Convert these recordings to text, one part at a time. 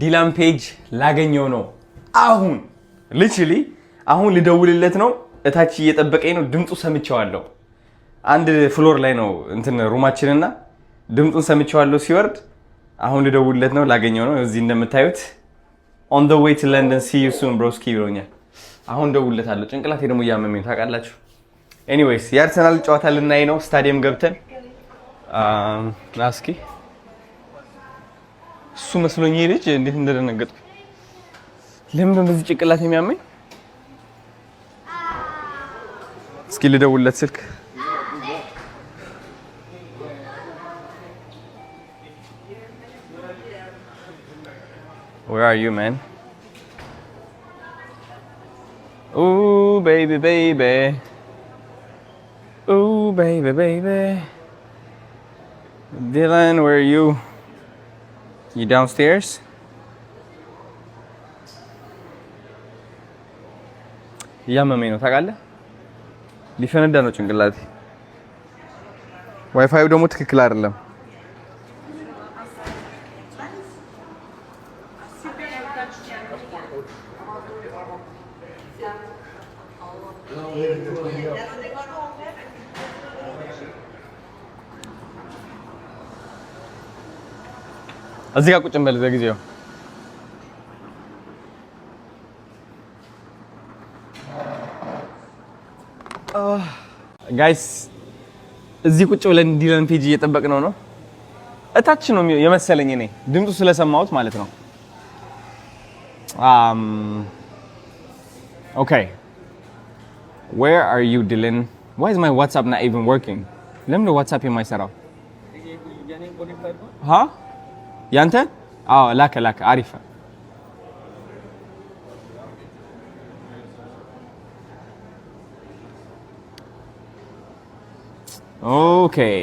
ዲላን ፔጅ ላገኘው ነው አሁን ሊትራሊ አሁን ልደውልለት ነው እታች እየጠበቀኝ ነው ድምጹ ሰምቼዋለሁ አንድ ፍሎር ላይ ነው እንትን ሩማችንና ድምጹን ሰምቼዋለሁ ሲወርድ አሁን ልደውልለት ነው ላገኘው ነው እዚህ እንደምታዩት on the way to London see you soon broski ብሎኛል አሁን ደውልለታለሁ ጭንቅላቴ ደግሞ ያመመኝ ታውቃላችሁ anyways የአርሰናል ጨዋታ ልናይ ነው ስታዲየም ገብተን ናስኪ እሱ መስሎኝ ልጅ እንዴት እንደደነገጥኩ ለምን በዚህ ጭንቅላት የሚያመኝ እስኪ ልደውልለት ስልክ Where are you, man? Ooh, baby, baby. Ooh, baby, baby. Dylan, where are you? You downstairs? እያመመኝ ነው ታውቃለህ ሊፈነዳ ነው ጭንቅላቴ ዋይፋዩ ደግሞ ትክክል አይደለም እዚህ ጋር ቁጭ እንበል ለጊዜው ጋይስ እዚህ ቁጭ ብለን ዲላን ፔጅ እየጠበቅነው ነው እታች ነው የመሰለኝ እኔ ድምፁ ስለሰማሁት ማለት ነው okay where are you Dylan why is my WhatsApp not even working ለምን WhatsApp የማይሰራው ها ያንተ አዎ ላከ አሪፍ okay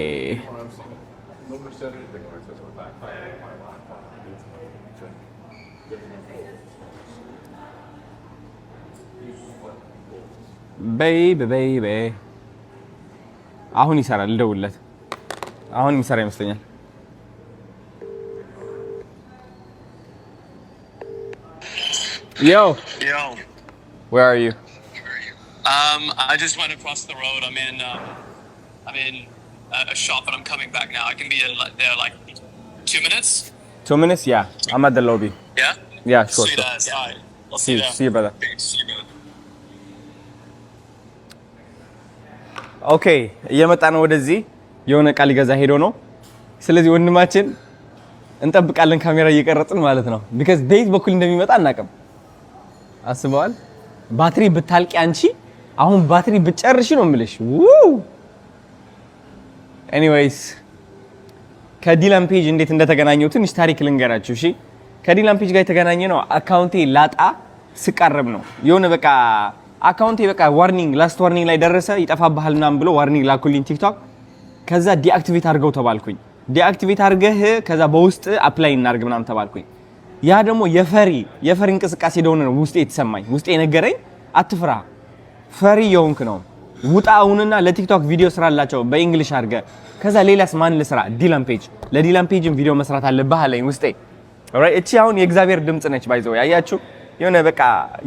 baby አሁን ይሰራል ልደውልለት አሁን ይሰራ ይመስለኛል Yo. Where are you? I just went across the road. I'm in a shop, and I'm coming back now. I can be there like 2 minutes. 2 minutes? Yeah. I'm at the lobby. Yeah. Yeah, sure. Sweet as. All right. I'll see you there. See you, brother. See you, brother. Okay. እየመጣ ነው ወደዚህ የሆነ ቃል ይገዛ ሄዶ ነው። ስለዚህ ወንድማችን እንጠብቃለን ካሜራ እየቀረጽን ማለት ነው because ቤት በኩል እንደሚመጣ እናቀም አስበዋል ባትሪ ብታልቂ አንቺ አሁን ባትሪ ብጨርሽ ነው ምልሽ anyways ከዲላን ፔጅ እንዴት እንደተገናኘው ትንሽ ታሪክ ልንገራችሁ እሺ ከዲላን ፔጅ ጋር የተገናኘ ነው አካውንቴ ላጣ ስቀርብ ነው የሆነ በቃ አካውንቴ በቃ ዋርኒንግ ላስት ዋርኒንግ ላይ ደረሰ ይጠፋብሃል ምናምን ብሎ ዋርኒንግ ላኩልኝ ቲክቶክ ከዛ ዲአክቲቬት አድርገው ተባልኩኝ ዲአክቲቬት አድርገህ ከዛ በውስጥ አፕላይ እናርግ ምናምን ተባልኩኝ ያ ደግሞ የፈሪ እንቅስቃሴ ደሆነ ነው ውስጤ የተሰማኝ ውስጤ ነገረኝ አትፍራ ፈሪ የሆንክ ነው ውጣውንና ለቲክቶክ ቪዲዮ ስራላቸው በእንግሊሽ አድርገ ከዛ ሌላስ ማን ለስራ ዲላን ፔጅ ለዲላን ፔጅም ቪዲዮ መስራት አለብህ አለኝ ውስጤ ኦልራይት እቺ አሁን የእግዚአብሔር ድምጽ ነች ባይዘው ያያችሁ የሆነ በቃ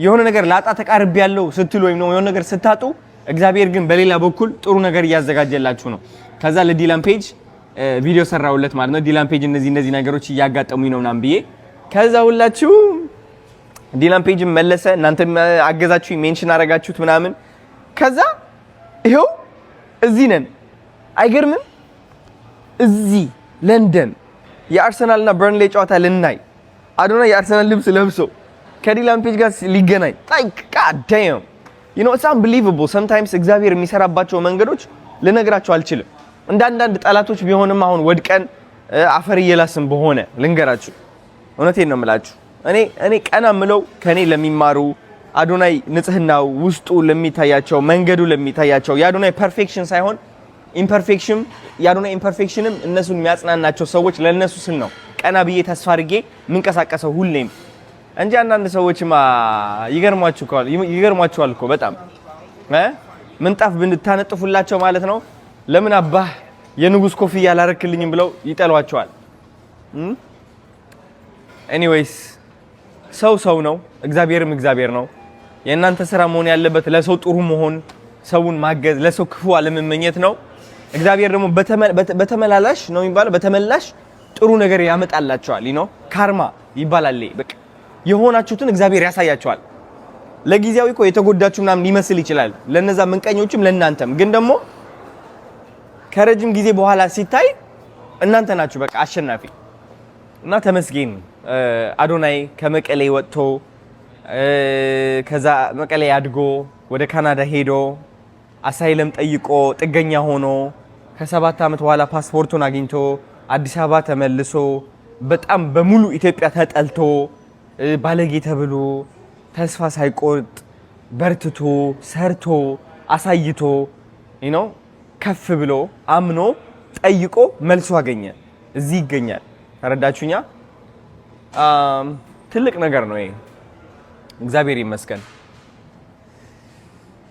የሆነ ነገር ላጣ ተቃርብ ያለው ስትሉ ወይም ነው የሆነ ነገር ስታጡ እግዚአብሔር ግን በሌላ በኩል ጥሩ ነገር ያዘጋጀላችሁ ነው ከዛ ለዲላን ፔጅ ቪዲዮ ሰራውለት ማለት ነው ዲላን ፔጅ እነዚህ ነገሮች ያጋጠሙኝ ነው ምናምን ብዬ ከዛ ሁላችሁ ዲላን ፔጅ መለሰ እናንተ አገዛችሁ ሜንሽን አረጋችሁት ምናምን ከዛ ይሄው እዚህ ነን አይገርምም እዚህ ለንደን የአርሰናልና በርንሌ ጨዋታ ልናይ አዶና የአርሰናል ልብስ ለብሶ ከዲላን ፔጅ ጋር ሊገናኝ like god damn you know it's unbelievable sometimes እግዚአብሔር የሚሰራባቸው መንገዶች ልነግራችሁ አልችልም እንዳንዳንድ ጣላቶች ቢሆንም አሁን ወድቀን አፈር እየላስን በሆነ ልንገራችሁ እውነቴን ነው የምላችሁ እኔ ቀና ምለው ከኔ ለሚማሩ አዶናይ ንጽህናው ውስጡ ለሚታያቸው መንገዱ ለሚታያቸው ያዶናይ ፐርፌክሽን ሳይሆን ኢምፐርፌክሽን ያዶናይ ኢምፐርፌክሽንም እነሱን የሚያጽናናቸው ሰዎች ለነሱ ስል ነው ቀና ብዬ ተስፋ አድርጌ ምንቀሳቀሰው ሁሌም እንጂ አንዳንድ ሰዎችማ ይገርማችኋል እኮ በጣም ምንጣፍ ብንታነጥፉላቸው ማለት ነው ለምን አባህ የንጉስ ኮፍያ አላረክልኝም ብለው ይጠሏቸዋል ኤኒዌይስ ሰው ነው፣ እግዚአብሔርም እግዚአብሔር ነው። የእናንተ ስራ መሆን ያለበት ለሰው ጥሩ መሆን፣ ሰውን ማገዝ፣ ለሰው ክፉ አለመመኘት ነው። እግዚአብሔር ደግሞ በተመላላሽ ነው የሚባለው፣ በተመላሽ ጥሩ ነገር ያመጣላቸዋል። ካርማ ይባላል። በቃ የሆናችሁትን እግዚአብሔር ያሳያቸዋል። ለጊዜያዊ እኮ የተጎዳችሁ ምናምን ሊመስል ይችላል፣ ለነዛ ምንቀኞችም ለእናንተም። ግን ደግሞ ከረጅም ጊዜ በኋላ ሲታይ እናንተ ናችሁ በቃ አሸናፊ እና ተመስገን። አዶናይ ከመቀሌ ወጥቶ ከዛ መቀሌ አድጎ ወደ ካናዳ ሄዶ አሳይለም ጠይቆ ጥገኛ ሆኖ ከ7 ዓመት በኋላ ፓስፖርቱን አግኝቶ አዲስ አበባ ተመልሶ በጣም በሙሉ ኢትዮጵያ ተጠልቶ ባለጌ ተብሎ ተስፋ ሳይቆርጥ በርትቶ ሰርቶ አሳይቶ ከፍ ብሎ አምኖ ጠይቆ መልሶ አገኘ። እዚህ ይገኛል። ተረዳችሁኛ? ትልቅ ነገር ነው ይሄ። እግዚአብሔር ይመስገን።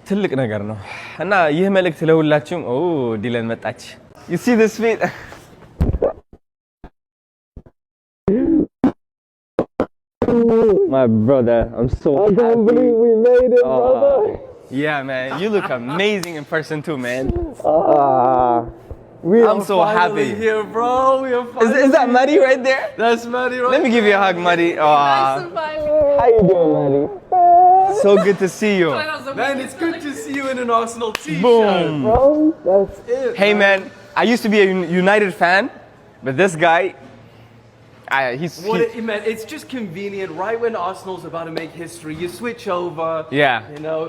ትልቅ ነገር ነው እና ይህ መልእክት ለሁላችሁም። ዲለን መጣች። you see this feet my brother, I'm so happy. I can't believe we made it, brother. Yeah, man, you look amazing in person too, man. I'm so happy here, bro. We are finally is that Maddie right there? That's Maddie right Let me give you a hug, Maddie. Nice to find you. How you doing, Maddie? So good to see you. Man, it's good to see you in an Arsenal t-shirt. Boom. Bro, that's it. Hey, man, I used to be a United fan, but this guy, man, it's just convenient. Right when Arsenal's about to make history, you switch over. Yeah.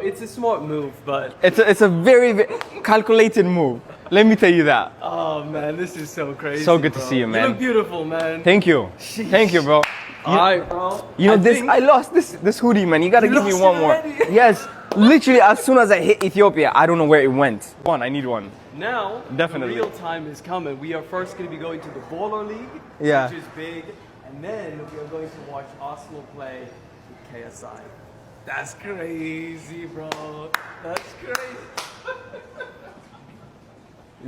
It's a smart move, but it's a very, very calculated move. Let me tell you that. Oh man, this is so crazy. So good bro. to see you, man. You look beautiful, man. Thank you. Sheesh. Thank you, bro. Alright, bro. I lost this hoodie, man. You gotta give me one more. Yes. Literally, as soon as I hit Ethiopia, I don't know where it went. I need one. Now, definitely, the real time is coming. We are first going to be going to the Baller League, which is big, and then we are going to watch Arsenal play with KSI. That's crazy, bro. That's crazy.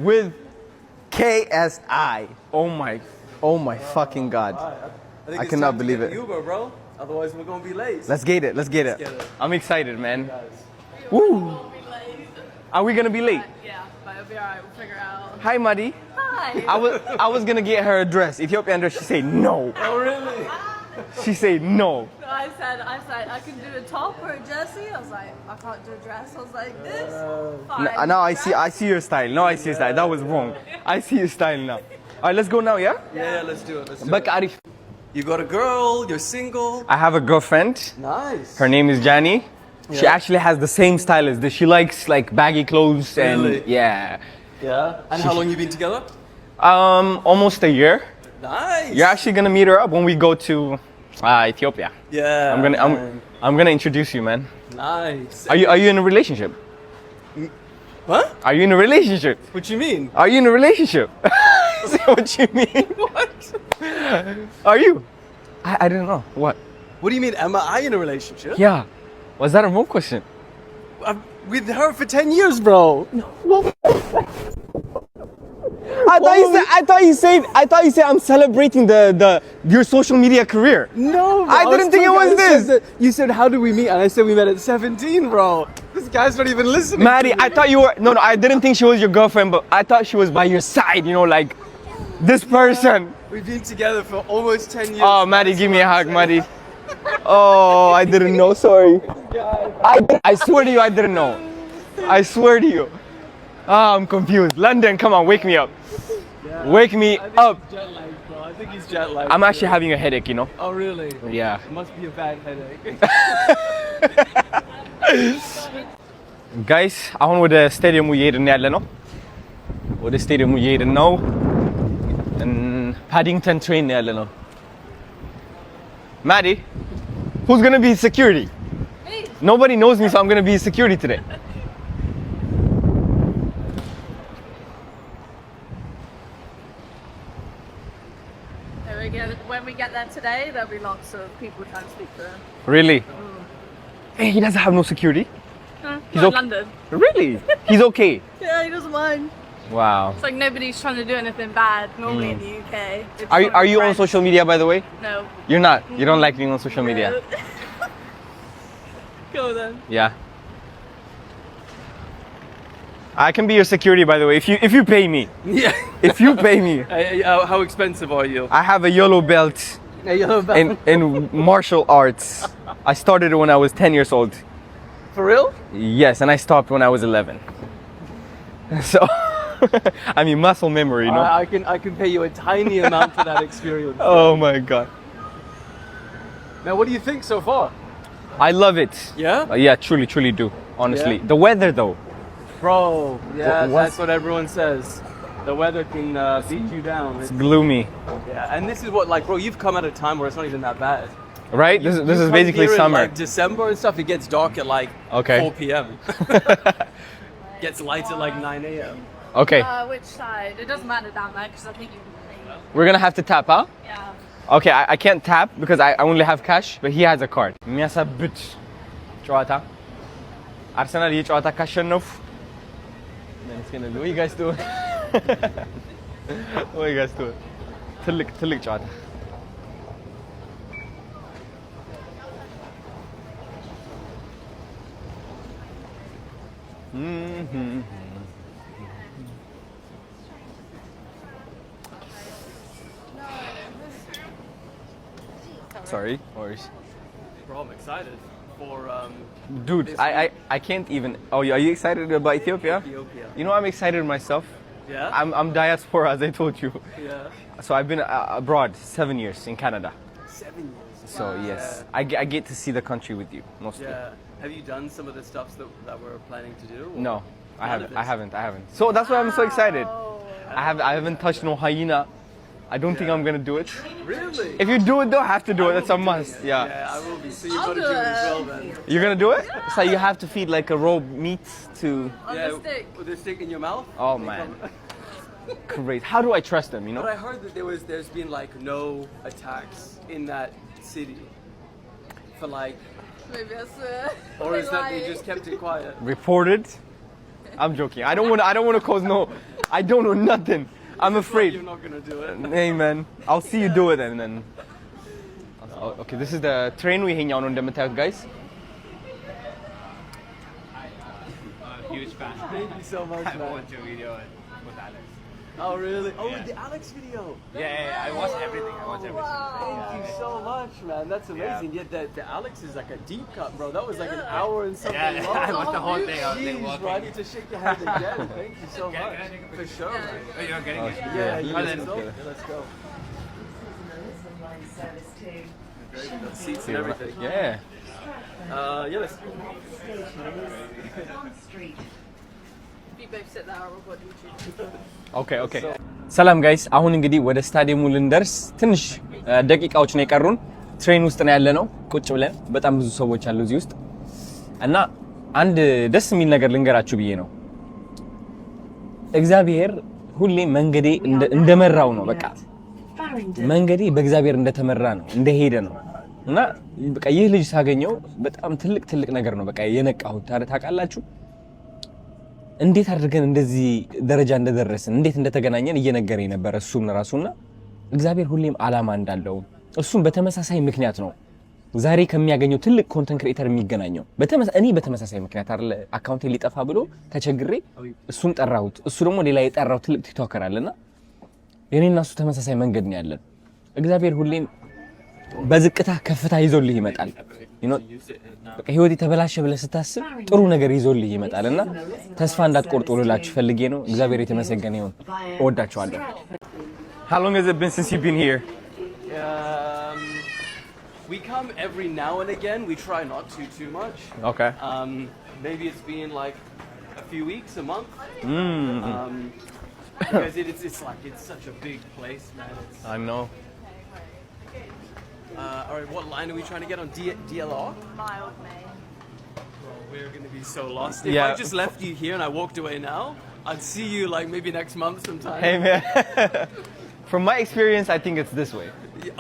With KSI. Oh my fucking God. I cannot believe it. Uber, bro. Otherwise, we're going to be late. Let's get it. Let's get it. I'm excited, man. Woo. Are we gonna be late? Yeah, but it'll be alright. We'll figure out. Hi, Maddie. Hi. I was gonna get her a dress, Ethiopian dress. She said no. Oh, really? She said no. I said I can do a top or a jersey. I was like, I can't do a dress. I was like, this. Fine. Now I see your style. Now I see your style. That was wrong. I see your style now. Alright, let's go now, yeah? Yeah, let's do it. Let's do But Arif, You got a girl. You're single. I have a girlfriend. Nice. Her name is Jani. She actually has the same style as this. She likes like baggy clothes and Really? yeah. And how long you been together? Almost a year. Nice. You're actually gonna meet her up when we go to Ethiopia. Yeah. I'm gonna introduce you, man. Nice. Are you in a relationship? What? Are you in a relationship? What you mean? Are you in a relationship? Say what you mean. What? Are you? I didn't know. What? What do you mean? Am I in a relationship? Yeah. Was that a wrong question? I'm with her for 10 years, bro. I thought you said I'm celebrating your social media career. No, bro. I didn't think it was this. You said, how did we meet? And I said we met at 17, bro. This guy's not even listening. Maddie, I thought you were no, I didn't think she was your girlfriend, but I thought she was by your side, like this person. We've been together for almost 10 years. Oh, Maddie, give me a hug, Maddie. Oh, I didn't know, sorry. I swear to you, I didn't know. I swear to you. I'm confused. London, come on, wake me up. Wake me up. Jet lag, bro. I think he's jet lagged. I'm actually having a headache, Oh, really? Yeah. It must be a bad headache. Guys, አሁን ወደ ስቴዲየሙ እየሄድን ያለ ነው። ወደ ስቴዲየሙ እየሄድን ነው። ፓዲንግተን ትሬን ያለ ነው። Maddie, who's gonna be security? Me. Nobody knows me, so I'm gonna be security today. When we get there today, there'll be lots of people trying to speak to him. Really? Hey, he doesn't have no security? He's He's in okay. London. Really? He's okay. Yeah, he doesn't mind. Wow. It's like nobody's trying to do anything bad normally in the UK. It's Are just you on friends. social media, by the way? No. You're not. You don't like being on social media. Go then. Yeah. I can be your security, by the way, if you pay me. Yeah. If you pay me. How expensive are you? I have a yellow belt A yellow belt. in martial arts. I started it when I was 10 years old. For real? Yes, and I stopped when I was 11. So, I mean, muscle memory, you know? I can pay you a tiny amount for that experience. Oh my God. Now, what do you think so far? I love it. Yeah? Yeah, truly do, honestly. Yeah? The weather, though. Bro, yeah, What's- that's what everyone says. The weather can beat you down. It's gloomy, Yeah, and this is what, like, bro, you've come at a time where it's not even that bad. right? This You is come basically here in, summer. like, December and stuff, it gets dark at like Okay. 4 p.m. Gets light at like 9 a.m. Okay, Which side? It doesn't matter down there because I think you can we're gonna have to tap, huh? Yeah. Okay, I can't tap because I only have cash, but he has a card. የሚያሳብድ ጨዋታ አርሰናል የጨዋታ ካሸነፉ then it's gonna be, what you guys doing? What you guys doing? ትልቅ ጨዋታ Sorry, worries. Bro, I'm excited for Dude, This I can't even. Oh, are you excited about Ethiopia? Ethiopia. You know, I'm excited myself. Yeah? I'm diaspora, as I told you. Yeah. So I've been abroad 7 years in Canada. 7 years. So yes, I get to see the country with you mostly. Yeah. Have you done some of the stuff that we're planning to do? or- No, I None of haven't. this? I haven't. So that's why I'm so excited. Oh. I haven't touched no hyena. I don't think I'm gonna do it. Really? If you do it though, I have to do it. That's a must. Yeah. Yeah, I will be. So you've I'll got to do do it as it. well then. You're gonna do it? So you have to feed like a raw meat to. On yeah, the stick. with the stick in your mouth. Oh man, great. How do I trust them? You But know? I heard that there's been like no attacks in that city for like, Maybe I swear. or is that they Lying. just kept it quiet? Reported. I'm joking. I don't want to cause no. I don't know nothing. I'm You're afraid. not gonna do it. Hey man, I'll see you do it and then. Oh, okay, this is the train we hang out on the guys. Huge fan. Thank you so much, I man. watched your video with Alex. Oh really? Oh, Yeah. the Alex video. Yeah, I watched everything. I watched everything. Thank you so much, man. That's amazing. Yeah, the Alex is like a deep cut, bro. That was like an hour and something Yeah, long. I watched the whole thing. I was Jeez, like bro, I walking. need to shake your hand again. Thank you so much. can I take a For sure, man. Oh, you're not getting it? Yeah, you Oh, let's then- go. Yeah, let's go. Got seats and everything. Yeah. Yeah, let's. If you both sit there, I'll record YouTube. ኦኬ ሰላም ጋይስ፣ አሁን እንግዲህ ወደ ስታዲየሙ ልንደርስ ትንሽ ደቂቃዎች ነው የቀሩን። ትሬን ውስጥ ነው ያለነው ቁጭ ብለን። በጣም ብዙ ሰዎች አሉ እዚህ ውስጥ እና አንድ ደስ የሚል ነገር ልንገራችሁ ብዬ ነው። እግዚአብሔር ሁሌ መንገዴ እንደመራው ነው። በቃ መንገዴ በእግዚአብሔር እንደተመራ ነው፣ እንደሄደ ነው እና በቃ ይህ ልጅ ሳገኘው በጣም ትልቅ ነገር ነው በቃ የነቃሁት። ታውቃላችሁ እንዴት አድርገን እንደዚህ ደረጃ እንደደረስን እንዴት እንደተገናኘን እየነገረኝ ነበር እሱም ራሱና እግዚአብሔር ሁሌም አላማ እንዳለው እሱም በተመሳሳይ ምክንያት ነው ዛሬ ከሚያገኘው ትልቅ ኮንተንት ክሬተር የሚገናኘው እኔ በተመሳሳይ ምክንያት አይደለ አካውንቴ ሊጠፋ ብሎ ተቸግሬ እሱን ጠራሁት እሱ ደግሞ ሌላ የጠራው ትልቅ ቲክቶከር አለና የኔና እሱ ተመሳሳይ መንገድ ነው ያለን እግዚአብሔር ሁሌም በዝቅታ ከፍታ ይዞልህ ይመጣል በቃ ህይወት የተበላሸ ብለህ ስታስብ ጥሩ ነገር ይዞልህ ይመጣልና ተስፋ እንዳትቆርጡ ልላችሁ ፈልጌ ነው እግዚአብሔር የተመሰገነ ይሁን እወዳችኋለሁ How long has it been since you've been here? We come every now and again. We try not to too much. Okay. Maybe it's been like a few weeks, a month. Because it's like it's such a big place, man. I know. All right, what line are we trying to get on? DLR? Mild, mate. Bro, we're gonna be so lost. If Yeah. I just left you here and I walked away now, I'd see you like maybe next month sometime. Hey man. From my experience I think it's this way.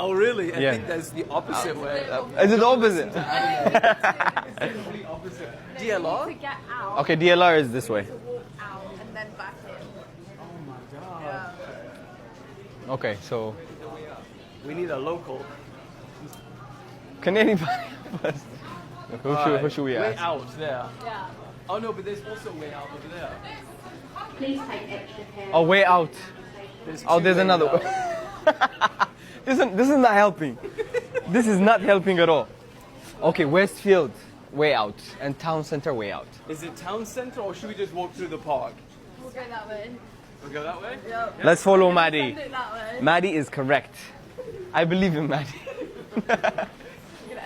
Oh really? I Yeah. think there's the opposite way. Is it the opposite? Complete opposite. DLR? To get out, Okay, DLR is this way. to walk out and then back in. Okay, so We need a local. can anybody help us? Who should we Way ask? out there. Yeah. Oh no, but there's also way out over there. Please take extra care. Oh, way out. Oh, two there's ways another out. one. This is not helping. This is not helping at all. Okay, Westfield, way out, and Town Center, way out. Is it town center or should we just walk through the park? We'll go that way. We'll go that way? Yep. Let's follow Maddie. Send it that way. Maddie is correct. I believe in Maddie. We're gonna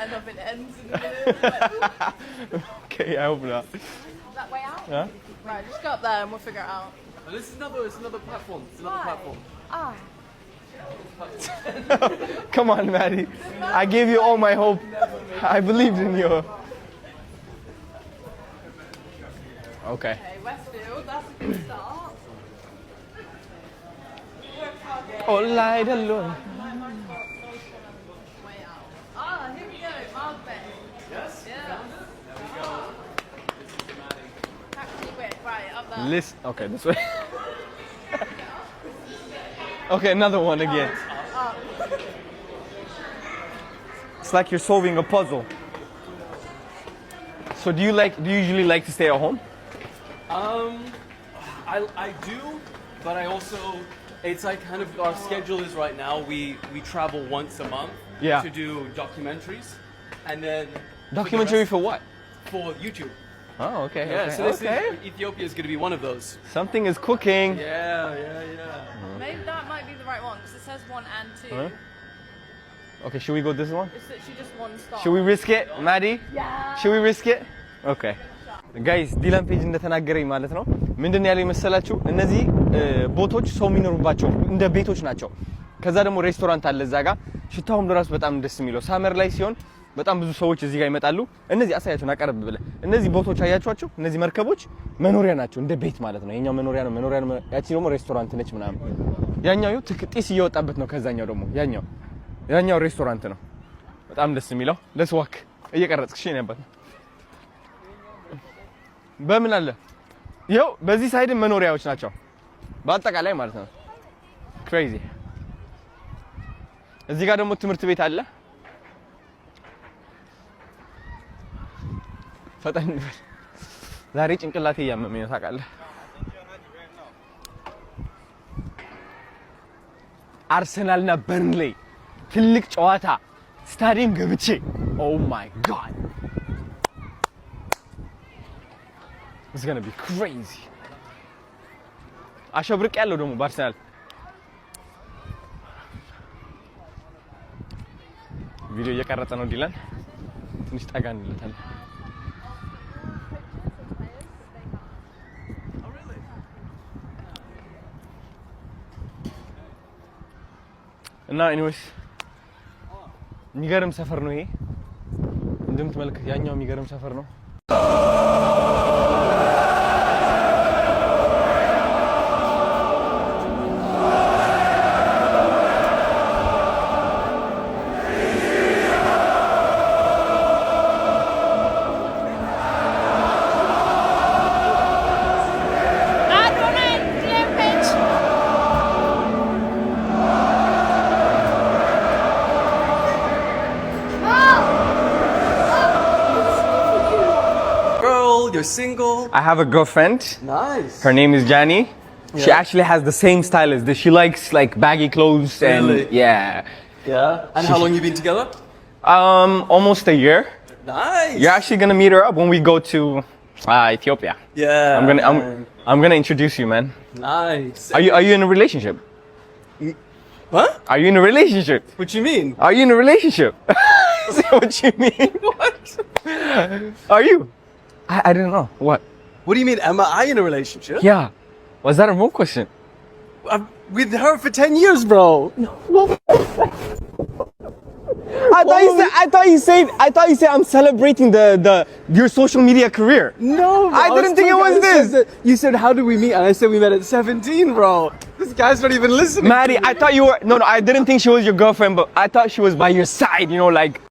end up in ends in a minute. Okay, I hope not. That way out? Huh? Right, just go up there and we'll figure it out. Oh, this is another platform. It's another Why? platform. Ah. Come on, Maddie. I gave you all my hope. I believed in you. Okay. Okay, Westfield, that's a good start. Oh, light alone. Way out. Ah, here we go, Mark Bay. Yes? Yeah. Taxi quick, right, up there. Listen. Okay, this way. Okay, another one again. It's like you're solving a puzzle. So do you usually like to stay at home? I do, but I also, it's like kind of our schedule is right now. We travel once a month Yeah. to do documentaries, and then Documentary for what? for YouTube. Oh, okay. Yeah, okay. so this okay. is, Ethiopia is going to be one of those. Something is cooking. Yeah. Maybe that might be the right one because it says 1 and 2. Huh? Okay, should we go this one? It's literally just one stop. Should we risk it, Maddie? Yeah. Should we risk it? Okay. ጋይስ ዲላን ፔጅ እንደተናገረኝ ማለት ነው ምንድነው ያለው መሰላችሁ እነዚህ ቦቶች ሰው የሚኖሩባቸው እንደ ቤቶች ናቸው ከዛ ደግሞ ሬስቶራንት አለ እዛ ጋር ሽታውም ለራሱ በጣም ደስ የሚለው ሳመር ላይ ሲሆን በጣም ብዙ ሰዎች እዚህ ጋር ይመጣሉ እነዚህ አሳያችሁን አቀርብ ብለ እነዚህ ቦቶች አያችኋቸው እነዚህ መርከቦች መኖሪያ ናቸው እንደ ቤት ማለት ነው የኛው መኖሪያ ነው ያቺ ደግሞ ሬስቶራንት ነች ምናምን ያኛው ትክጢስ እየወጣበት ነው ከዛኛው ደግሞ ያኛው ሬስቶራንት ነው በጣም ደስ የሚለው ለስዋክ እየቀረጽክሽ ነበር በምን አለ ይኸው በዚህ ሳይድ መኖሪያዎች ናቸው በአጠቃላይ ማለት ነው ክሬዚ እዚህ ጋር ደግሞ ትምህርት ቤት አለ ፈጠን በል ዛሬ ጭንቅላቴ እያመመኝ ነው ታውቃለህ አርሰናልና በርንሌ ትልቅ ጨዋታ ስታዲየም ገብቼ ኦ ማይ ጋድ It's gonna be crazy. አሸብርቅ ያለው ደግሞ በአርሰናል ቪዲዮ እየቀረጸ ነው ዲላን ትንሽ ጠጋ እንለታለን እና ኤኒዌይስ የሚገርም ሰፈር ነው ይሄ እንደምትመለከት ያኛው የሚገርም ሰፈር ነው You're single. I have a girlfriend. Nice. Her name is Jani. She Yeah. actually has the same style as this. She likes like baggy clothes and Really? yeah. Yeah. And how long you been together? Almost a year. Nice. You're actually gonna meet her up when we go to Ethiopia. Yeah. I'm gonna introduce you, man. Nice. Are you in a relationship? What? Are you in a relationship? What you mean? Are you in a relationship? Is that what you mean? What? Are you? I don't know. What? What do you mean? Am I in a relationship? Yeah. Was that a wrong question? I'm with her for 10 years, bro. I thought you said I'm celebrating your social media career. No, bro, I didn't think it was this. You said, how did we meet? And I said, we met at 17, bro. This guy's not even listening. Maddie, I thought you were. No, I didn't think she was your girlfriend, but I thought she was by your side, you know, like